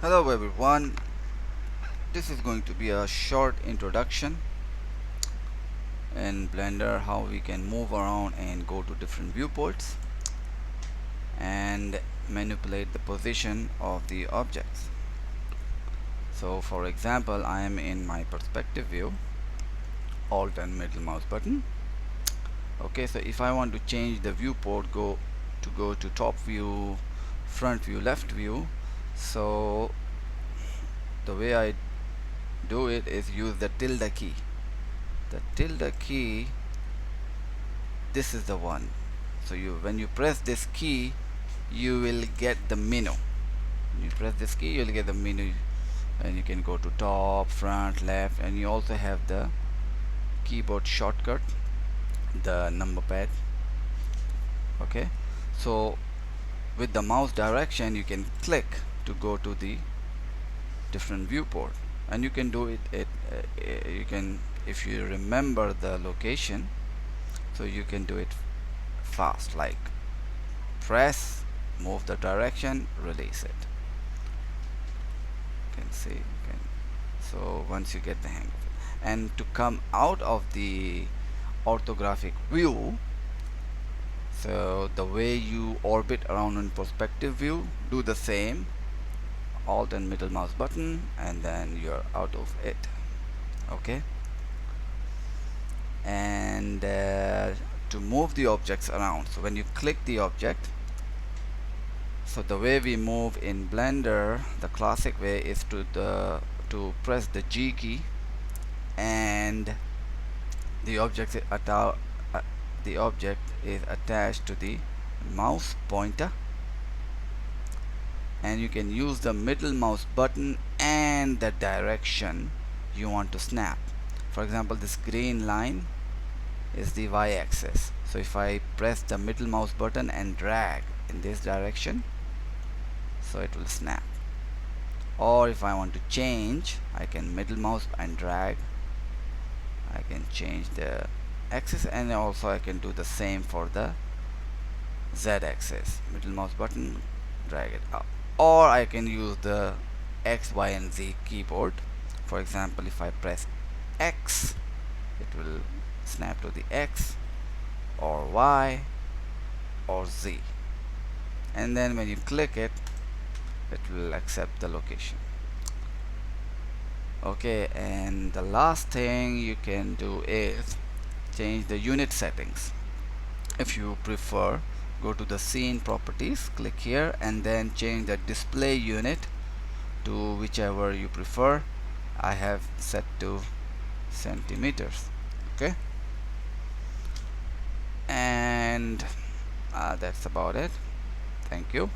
Hello everyone, this is going to be a short introduction in Blender how we can move around and go to different viewports and manipulate the position of the objects. So for example, I am in my perspective view, Alt and middle mouse button. Okay, so if I want to change the viewport, go to top view, front view, left view. So the way I do it is use the tilde key. The tilde key, this is the one. So when you press this key, you will get the menu. When you press this key, you'll get the menu, and you can go to top, front, left, and you also have the keyboard shortcut, the number pad. Okay, so with the mouse direction, you can click to go to the different viewport, and you can do it. You can, if you remember the location, so you can do it fast, like press, move the direction, release it. You can see, so once you get the hang of it, and to come out of the orthographic view, so the way you orbit around in perspective view, do the same, alt and middle mouse button, and then you're out of it. Okay, and to move the objects around, so when you click the object, so the way we move in Blender, the classic way is to press the G key, and the object is attached to the mouse pointer, and you can use the middle mouse button and the direction you want to snap. For example, this green line is the y-axis, so if I press the middle mouse button and drag in this direction, so it will snap. Or if I want to change, I can middle mouse and drag, I can change the axis, and also I can do the same for the z-axis, middle mouse button, drag it up. Or I can use the X, Y and Z keyboard. For example, if I press X, it will snap to the X or Y or Z, and then when you click it, it will accept the location. Okay, and the last thing you can do is change the unit settings. If you prefer, go to the scene properties, click here, and then change the display unit to whichever you prefer. I have set to centimeters. Okay, and that's about it. Thank you.